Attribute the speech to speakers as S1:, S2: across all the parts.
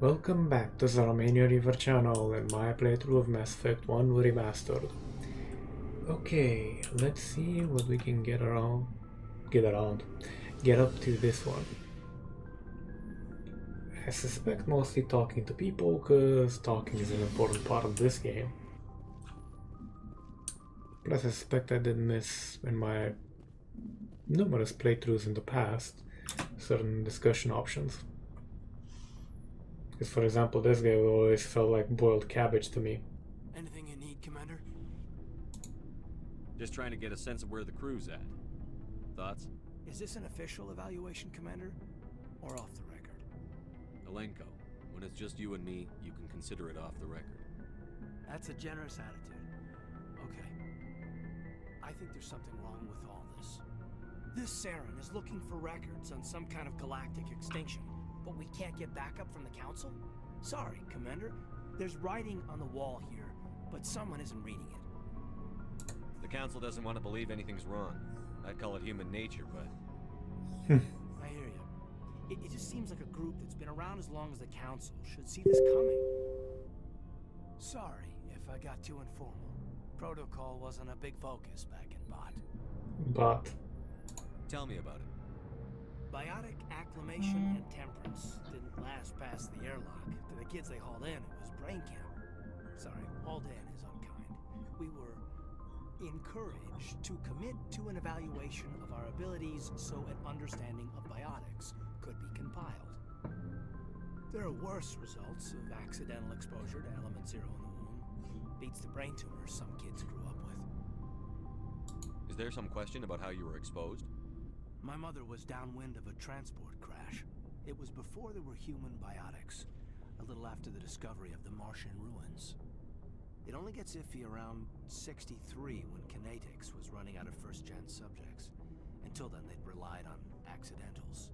S1: Welcome back to the Romanian Reaver channel and my playthrough of Mass Effect 1 Remastered. Okay, let's see what we can get up to this one. I suspect mostly talking to people, cause talking is an important part of this game. Plus I suspect I did miss in my numerous playthroughs in the past certain discussion options. Because, for example, this guy always felt like boiled cabbage to me.
S2: Anything you need, Commander?
S3: Just trying to get a sense of where the crew's at. Thoughts?
S2: Is this an official evaluation, Commander? Or off the record?
S3: Alenko, when it's just you and me, you can consider it off the record.
S2: That's a generous attitude. Okay. I think there's something wrong with all this. This Saren is looking for records on some kind of galactic extinction, but we can't get backup from the Council? Sorry, Commander. There's writing on the wall here, but someone isn't reading it.
S3: The Council doesn't want to believe anything's wrong. I'd call it human nature, but...
S2: I hear you. It just seems like a group that's been around as long as the Council should see this coming. Sorry if I got too informal. Protocol wasn't a big focus back in Bot.
S1: But
S3: Tell me about it.
S2: Biotic acclimation and temperance didn't last past the airlock. To the kids they hauled in, it was brain camp. Sorry, hauled in is unkind. We were encouraged to commit to an evaluation of our abilities so an understanding of biotics could be compiled. There are worse results of accidental exposure to element 0 in the womb. Beats the brain tumors some kids grew up with.
S3: Is there some question about how you were exposed?
S2: My mother was downwind of a transport crash. It was before there were human biotics, a little after the discovery of the Martian ruins. It only gets iffy around 63 when Kinetics was running out of first-gen subjects. Until then, they'd relied on accidentals.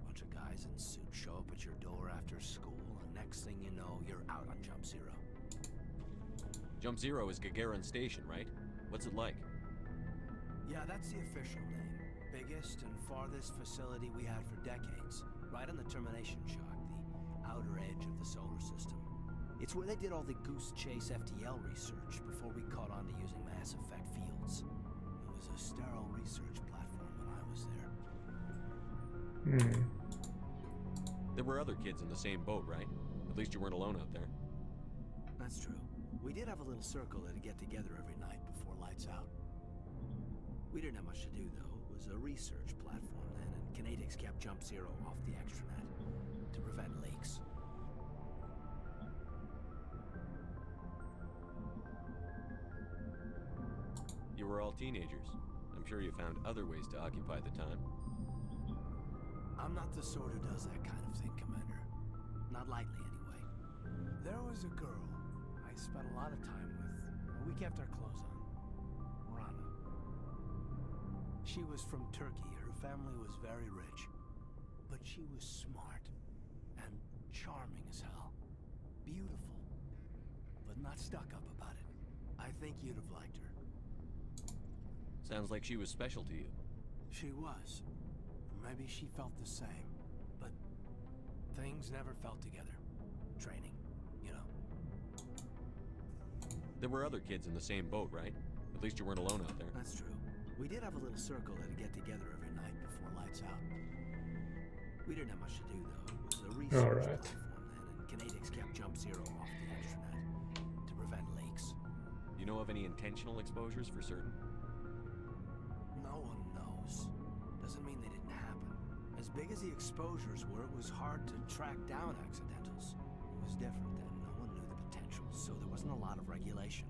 S2: Bunch of guys in suits show up at your door after school, and next thing you know, you're out on Jump Zero.
S3: Jump Zero is Gagarin Station, right? What's it like?
S2: Yeah, that's the official name. Biggest and farthest facility we had for decades. Right on the termination shock, the outer edge of the solar system. It's where they did all the Goose Chase FTL research before we caught on to using Mass Effect fields. It was a sterile research platform when I was there.
S3: There were other kids in the same boat, right? At least you weren't alone out there.
S2: That's true. We did have a little circle that'd get together every night before lights out. We didn't have much to do, though. It was a research platform then, and Kinetics kept Jump Zero off the extranet to prevent leaks.
S3: You were all teenagers. I'm sure you found other ways to occupy the time.
S2: I'm not the sort who does that kind of thing, Commander. Not lightly, anyway. There was a girl I spent a lot of time with. We kept our clothes on. Rana. She was from Turkey. Her family was very rich. But she was smart. And charming as hell. Beautiful. But not stuck up about it. I think you'd have liked her.
S3: Sounds like she was special to you.
S2: She was. Maybe she felt the same. But things never felt together. Training, you know.
S3: There were other kids in the same boat, right? At least you weren't alone out there.
S2: That's true. We did have a little circle that'd get together every night before lights out. We didn't have much to do, though. It was a research platform then, and Kinetics kept Jump Zero off the extranet to prevent leaks.
S3: You know of any intentional exposures for certain?
S2: No one knows. Doesn't mean they didn't happen. As big as the exposures were, it was hard to track down accidentals. It was different then. No one knew the potential, so there wasn't a lot of regulation.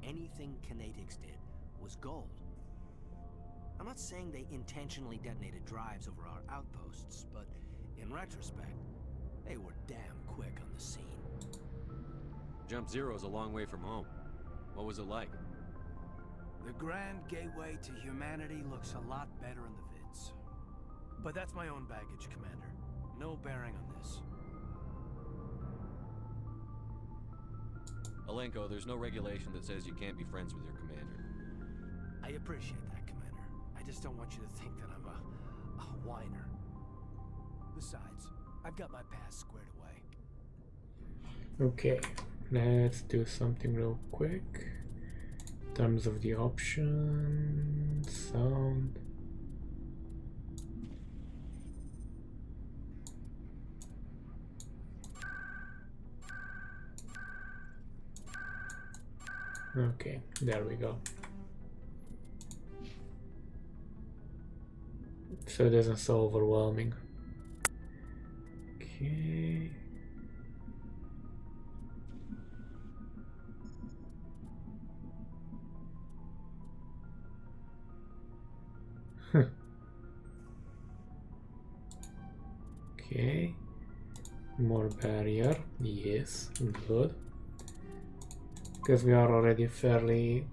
S2: Anything Kinetics did was gold. I'm not saying they intentionally detonated drives over our outposts, but in retrospect, they were damn quick on the scene.
S3: Jump Zero is a long way from home. What was it like?
S2: The grand gateway to humanity looks a lot better in the vids. But that's my own baggage, Commander. No bearing on this.
S3: Alenko, there's no regulation that says you can't be friends with your commander.
S2: I appreciate that, Commander. I just don't want you to think that I'm a whiner. Besides, I've got my past squared away.
S1: Okay, let's do something real quick. In terms of the options, sound. Okay, there we go. So it isn't so overwhelming. Okay. Okay. More barrier. Yes, good. Because we are already fairly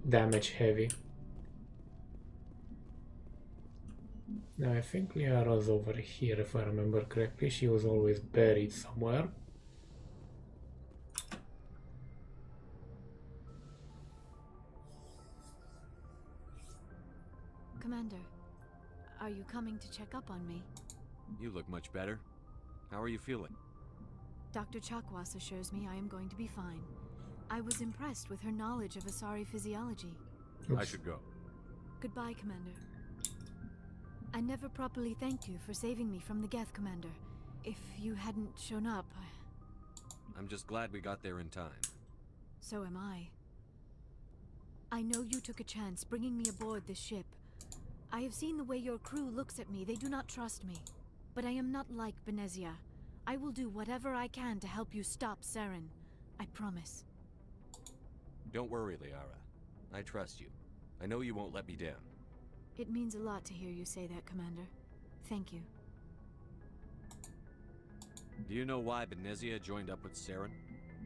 S1: damage heavy. Now I think Liara's over here if I remember correctly. She was always buried somewhere.
S4: Commander, are you coming to check up on me?
S3: You look much better. How are you feeling?
S4: Dr. Chakwas assures me I am going to be fine. I was impressed with her knowledge of Asari physiology.
S1: Oops.
S3: I should go.
S4: Goodbye, Commander. I never properly thanked you for saving me from the Geth, Commander. If you hadn't shown up,
S3: I'm just glad we got there in time.
S4: so am I. I know you took a chance bringing me aboard this ship. I have seen the way your crew looks at me. They do not trust me. But I am not like Benezia. I will do whatever I can to help you stop Saren. I promise.
S3: Don't worry, Liara. I trust you. I know you won't let me down.
S4: It means a lot to hear you say that, Commander. Thank you.
S3: Do you know why Benezia joined up with Saren?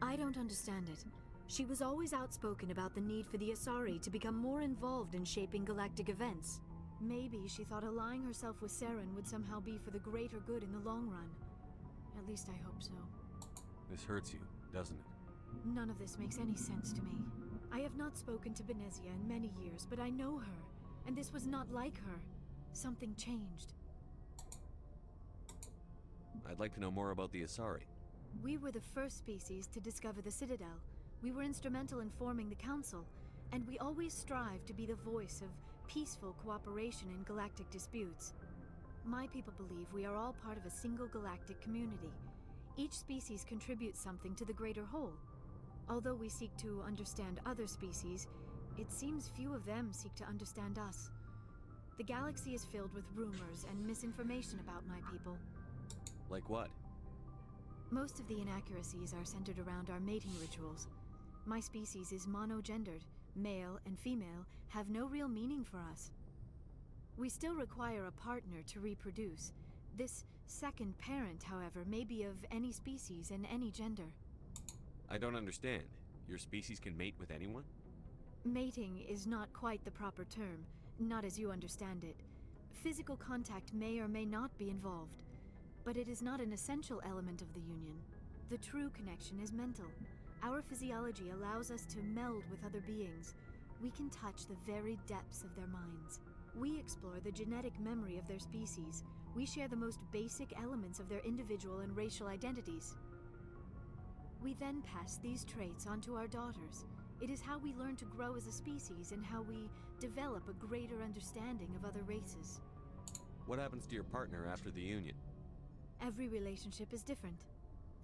S4: I don't understand it. She was always outspoken about the need for the Asari to become more involved in shaping galactic events. Maybe she thought allying herself with Saren would somehow be for the greater good in the long run. At least I hope so.
S3: This hurts you, doesn't it?
S4: None of this makes any sense to me. I have not spoken to Benezia in many years, but I know her. And this was not like her. Something changed.
S3: I'd like to know more about the Asari.
S4: We were the first species to discover the Citadel. We were instrumental in forming the Council, and we always strive to be the voice of peaceful cooperation in galactic disputes. My people believe we are all part of a single galactic community. Each species contributes something to the greater whole. Although we seek to understand other species, it seems few of them seek to understand us. The galaxy is filled with rumors and misinformation about my people.
S3: Like what?
S4: Most of the inaccuracies are centered around our mating rituals. My species is monogendered. Male and female have no real meaning for us. We still require a partner to reproduce. This second parent, however, may be of any species and any gender.
S3: I don't understand. Your species can mate with anyone?
S4: Mating is not quite the proper term, not as you understand it. Physical contact may or may not be involved, but it is not an essential element of the union. The true connection is mental. Our physiology allows us to meld with other beings. We can touch the very depths of their minds. We explore the genetic memory of their species. We share the most basic elements of their individual and racial identities. We then pass these traits onto our daughters. It is how we learn to grow as a species and how we develop a greater understanding of other races.
S3: What happens to your partner after the union?
S4: Every relationship is different.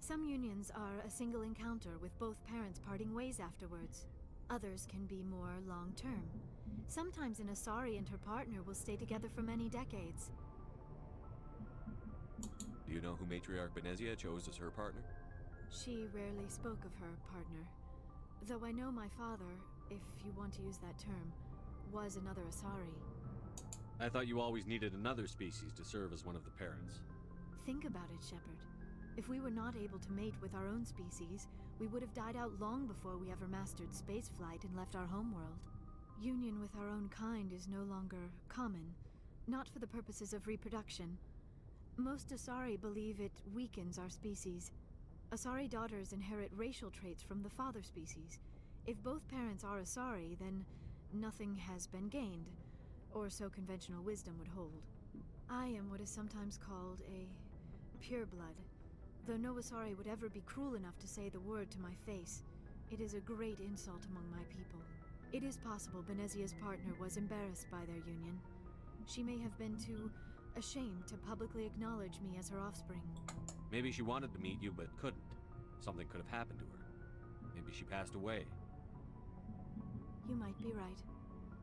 S4: Some unions are a single encounter with both parents parting ways afterwards. Others can be more long-term. Sometimes an Asari and her partner will stay together for many decades.
S3: Do you know who Matriarch Benezia chose as her partner?
S4: She rarely spoke of her partner. Though I know my father, if you want to use that term, was another Asari.
S3: I thought you always needed another species to serve as one of the parents.
S4: Think about it, Shepard. If we were not able to mate with our own species, we would have died out long before we ever mastered spaceflight and left our homeworld. Union with our own kind is no longer common, not for the purposes of reproduction. Most Asari believe it weakens our species. Asari daughters inherit racial traits from the father species. If both parents are Asari, then nothing has been gained, or so conventional wisdom would hold. I am what is sometimes called a pureblood. Though no Asari would ever be cruel enough to say the word to my face, it is a great insult among my people. It is possible Benezia's partner was embarrassed by their union. She may have been too ashamed to publicly acknowledge me as her offspring.
S3: Maybe she wanted to meet you but couldn't. Something could have happened to her. Maybe she passed away.
S4: You might be right.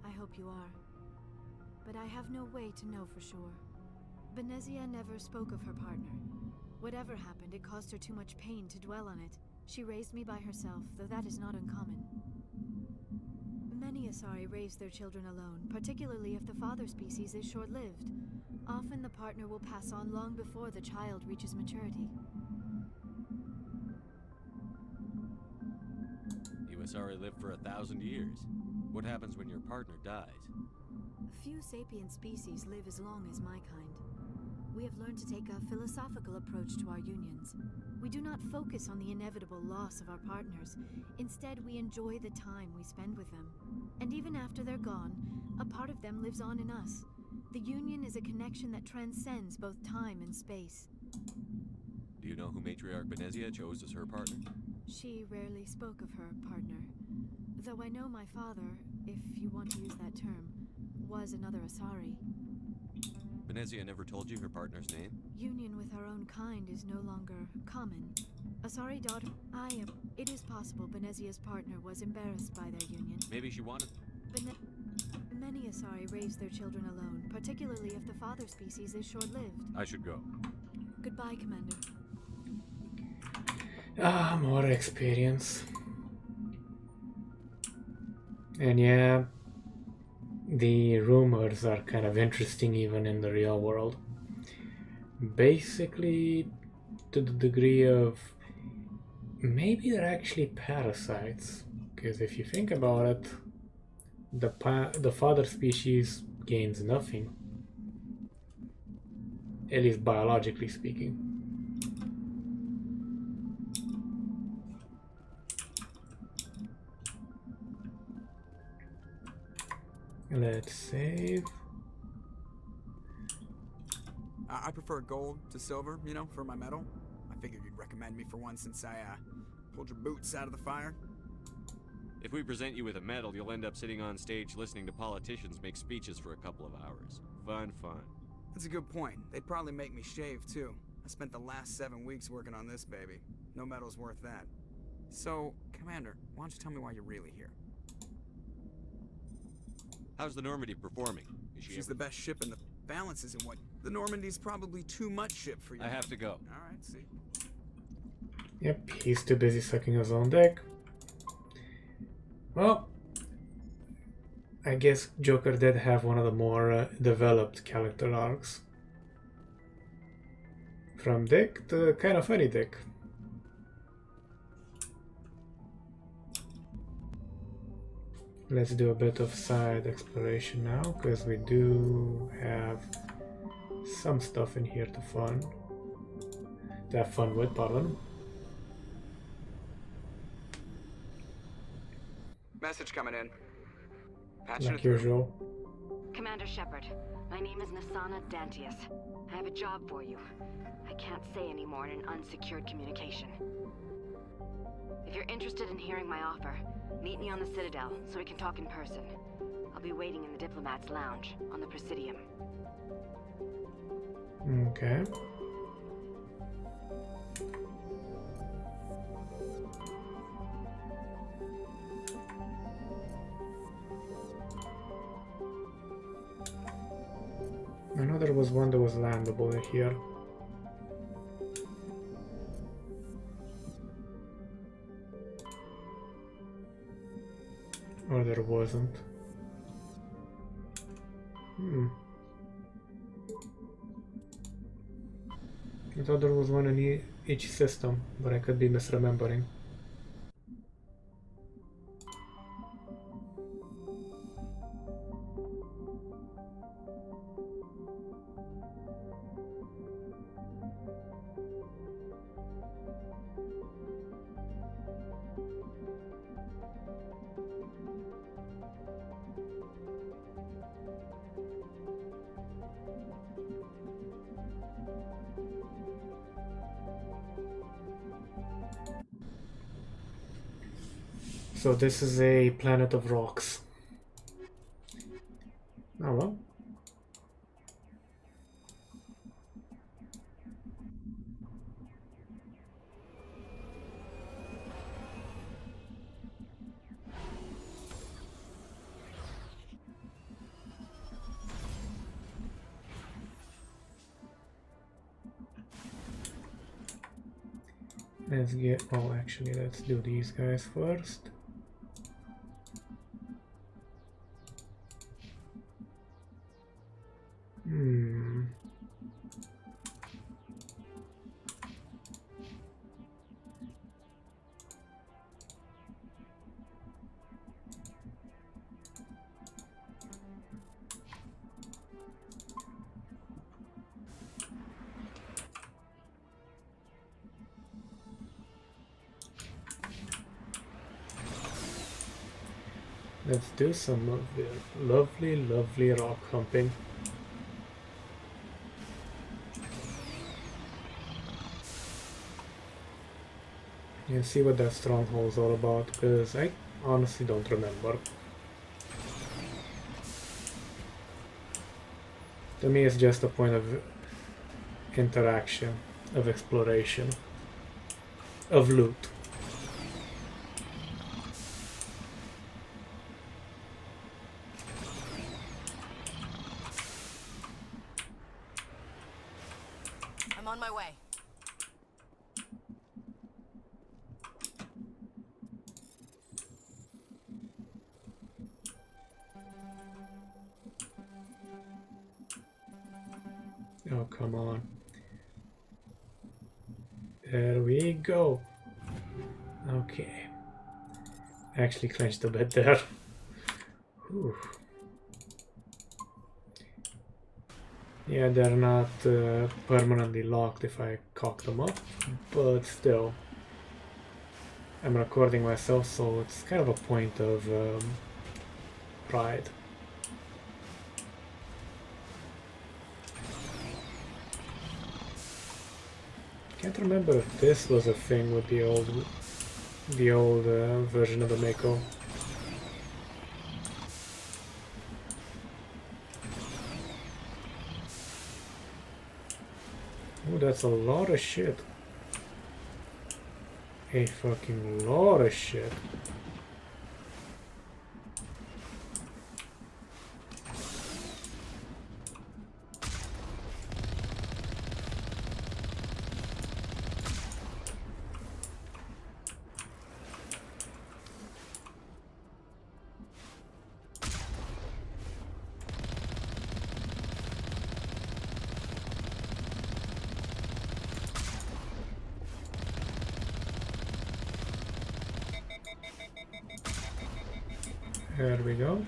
S4: I hope you are. But I have no way to know for sure. Benezia never spoke of her partner. Whatever happened, it caused her too much pain to dwell on it. She raised me by herself, though that is not uncommon. Many Asari raise their children alone, particularly if the father species is short-lived. Often the partner will pass on long before the child reaches maturity.
S3: You Asari live for 1,000 years. What happens when your partner dies?
S4: Few sapient species live as long as my kind. We have learned to take a philosophical approach to our unions. We do not focus on the inevitable loss of our partners. Instead, we enjoy the time we spend with them. And even after they're gone, a part of them lives on in us. The union is a connection that transcends both time and space.
S3: Do you know who Matriarch Benezia chose as her partner?
S4: She rarely spoke of her partner. Though I know my father, if you want to use that term, was another Asari.
S3: Benezia never told you her partner's name?
S4: Union with our own kind is no longer common. Asari daughter, It is possible Benezia's partner was embarrassed by their union.
S3: Maybe she wanted...
S4: Many Asari raise their children alone, particularly if the father species is short-lived.
S3: I should go.
S4: Goodbye, Commander.
S1: More experience. And yeah, the rumors are kind of interesting even in the real world. Basically, to the degree of maybe they're actually parasites, because if you think about it, the father species gains nothing, at least biologically speaking. Let's save.
S5: I prefer gold to silver, you know, for my medal. I figured you'd recommend me for one since I pulled your boots out of the fire.
S3: If we present you with a medal, you'll end up sitting on stage listening to politicians make speeches for a couple of hours. Fun.
S5: That's a good point. They'd probably make me shave, too. I spent the last 7 weeks working on this baby. No medal's worth that. So, Commander, why don't you tell me why you're really here?
S3: How's the Normandy performing? Is
S5: She's the best ship in the... Balance isn't what... The Normandy's probably too much ship for you.
S3: I have to go.
S5: Alright, see.
S1: Yep, he's too busy sucking his own dick. Well, I guess Joker did have one of the more developed character arcs. From dick to kind of funny dick. Let's do a bit of side exploration now, because we do have some stuff in here to have fun with, pardon.
S5: Message coming in. Patching
S1: Like usual.
S6: Commander Shepard, my name is Nasana Dantius. I have a job for you. I can't say any more in an unsecured communication. If you're interested in hearing my offer, meet me on the Citadel so we can talk in person. I'll be waiting in the Diplomat's Lounge on the Presidium.
S1: Okay. I know there was one that was landable in here. Or there wasn't. I thought there was one in each system, but I could be misremembering. So this is a planet of rocks. Oh well. Let's get, oh actually let's do these guys first. Let's do some of the lovely rock humping. And see what that stronghold's all about, because I honestly don't remember. To me it's just a point of interaction, of exploration, of loot.
S7: I'm on my way.
S1: Oh, come on. There we go. Okay. Actually clenched a bit there. Whew. Yeah, they're not permanently locked if I cock them up, but still. I'm recording myself, so it's kind of a point of pride. Can't remember if this was a thing with the old version of the Mako. Oh, that's a lot of shit. A fucking lot of shit. There we go.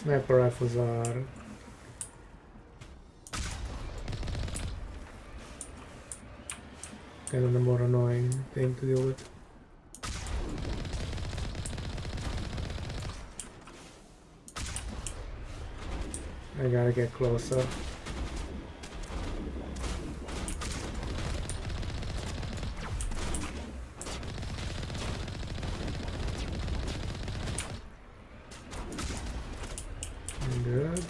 S1: Sniper rifles are kind of the more annoying thing to deal with. I gotta get closer. Good.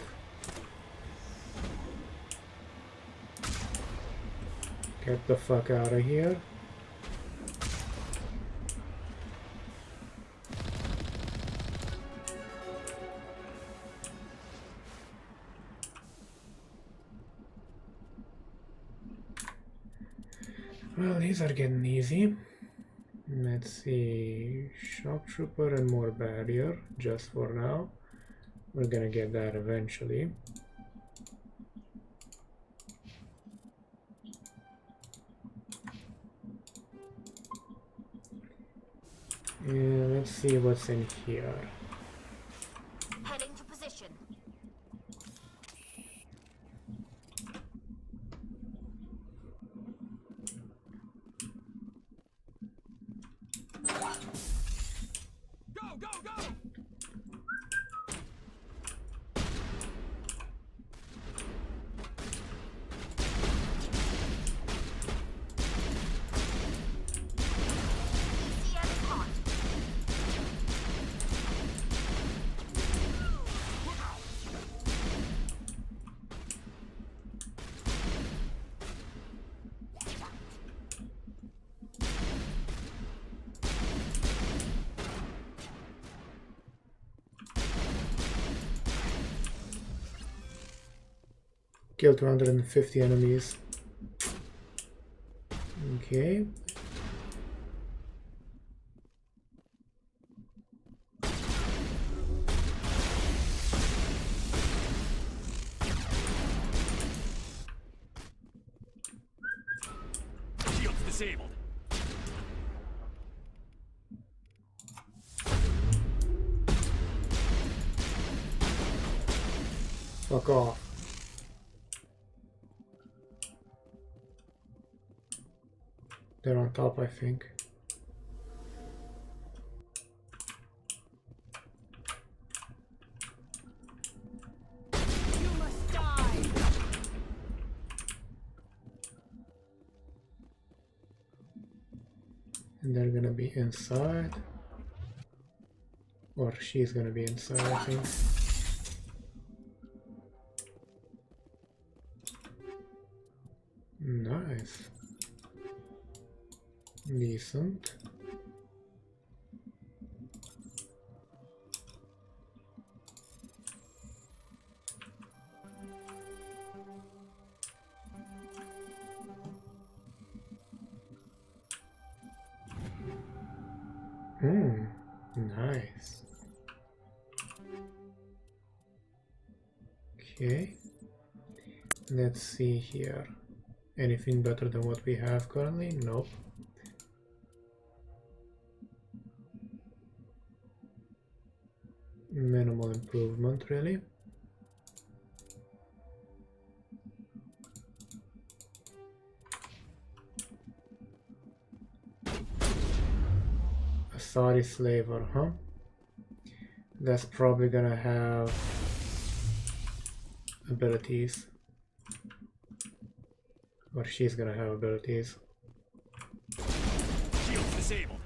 S1: Get the fuck out of here. Well, these are getting easy. Let's see. Shock Trooper and more barrier, just for now. We're gonna get that eventually. And let's see what's in here.
S7: Heading to position.
S5: Go, go, go!
S7: ECM is hot.
S1: Killed 250 enemies. Okay.
S3: Shield's disabled.
S1: Fuck off. They're on top, I think.
S7: You must die.
S1: And they're gonna be inside. Or she's gonna be inside, I think. Nice. Decent. Nice. Okay. Let's see here. Anything better than what we have currently? Nope. Minimal improvement, really. Asari slaver, huh? That's probably gonna have abilities. Or she's gonna have abilities.
S3: Shield's disabled.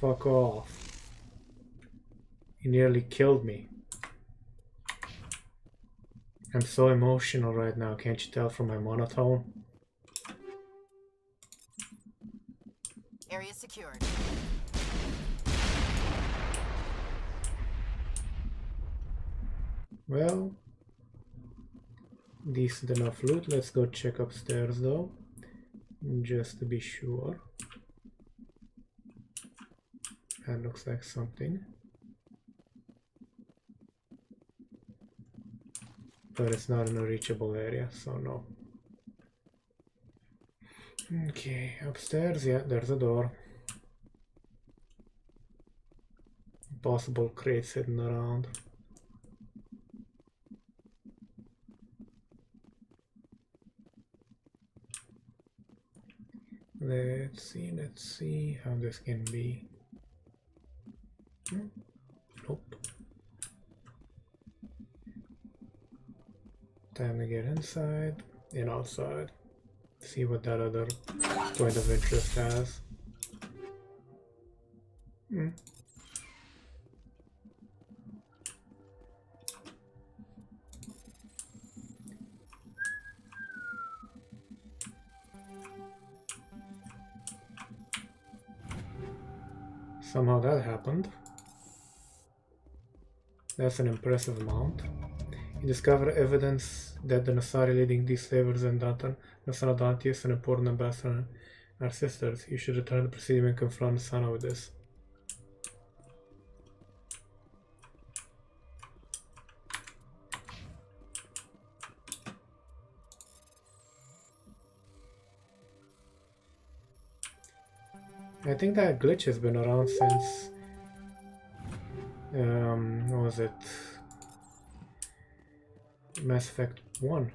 S1: Fuck off. He nearly killed me. I'm so emotional right now, can't you tell from my monotone?
S7: Area secured.
S1: Well, decent enough loot. Let's go check upstairs though, just to be sure. That looks like something. But it's not in a reachable area, so no. Okay, upstairs, yeah, there's a door. Possible crates hidden around. Let's see how this can be. Nope. Time to get inside and outside. See what that other point of interest has. Somehow that happened. That's an impressive amount. You discover evidence that the Nasari leading these slavers and Nasana Dantius, an important ambassador, are sisters. You should return to the Presidium and confront Nasana with this. I think that glitch has been around since what was it? Mass Effect 1,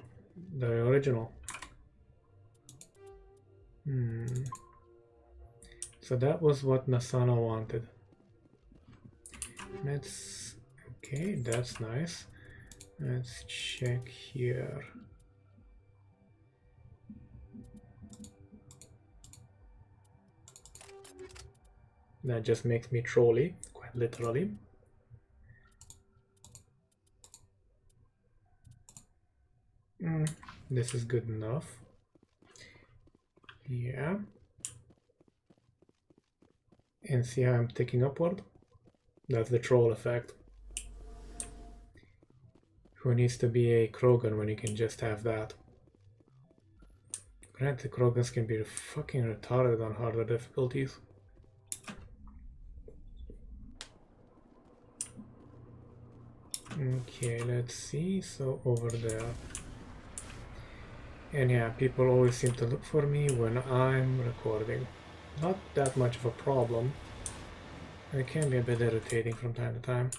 S1: the original. So that was what Nasana wanted. Let's okay, that's nice. Let's check here. That just makes me trolly, quite literally. This is good enough. Yeah. And see how I'm ticking upward? That's the troll effect. Who needs to be a Krogan when you can just have that? Granted, Krogans can be fucking retarded on harder difficulties. Okay, let's see. So over there. And yeah, people always seem to look for me when I'm recording. Not that much of a problem. It can be a bit irritating from time to time.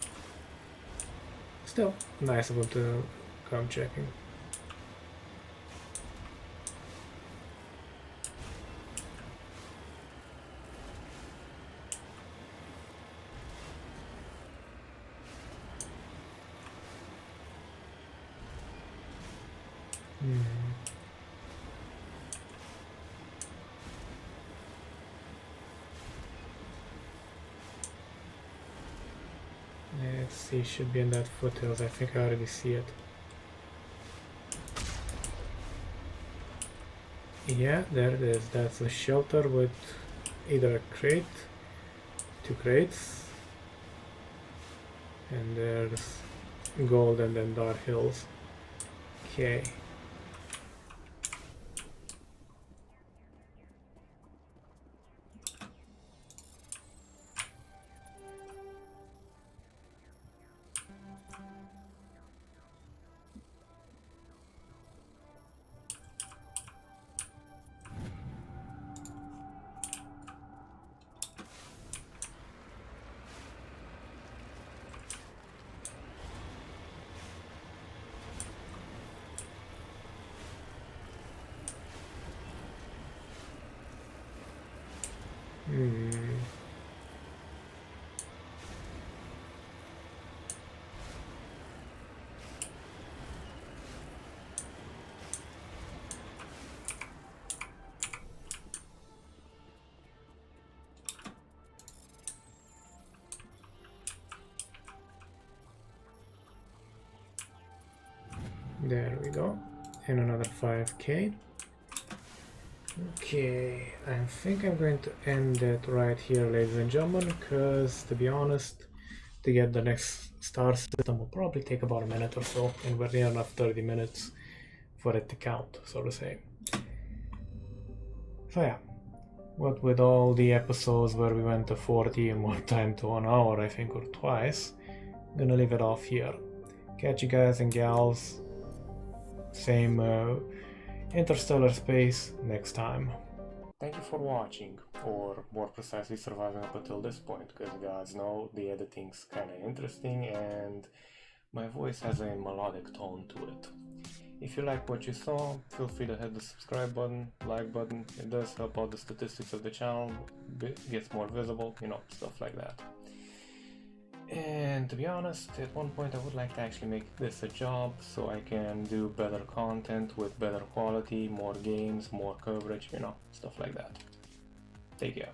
S1: Still, nice of them to come checking. Let's see, should be in that foothills. I think I already see it. Yeah, there it is. That's a shelter with either a crate, 2 crates, and there's gold and then dark hills. Okay. There we go. And another 5k. Okay, I think I'm going to end it right here, ladies and gentlemen, because to be honest, to get the next star system will probably take about a minute or so, and we're near enough 30 minutes for it to count, so to say. So yeah, what with all the episodes where we went to 40 and one time to 1 hour, I think, or twice, I'm gonna leave it off here. Catch you guys and gals, same interstellar space next time. Thank you for watching, or more precisely surviving up until this point, because you guys know the editing's kinda interesting and my voice has a melodic tone to it. If you like what you saw, feel free to hit the subscribe button, like button. It does help out the statistics of the channel, gets more visible, you know, stuff like that. And to be honest, at one point I would like to actually make this a job so I can do better content with better quality, more games, more coverage, you know, stuff like that. Take care.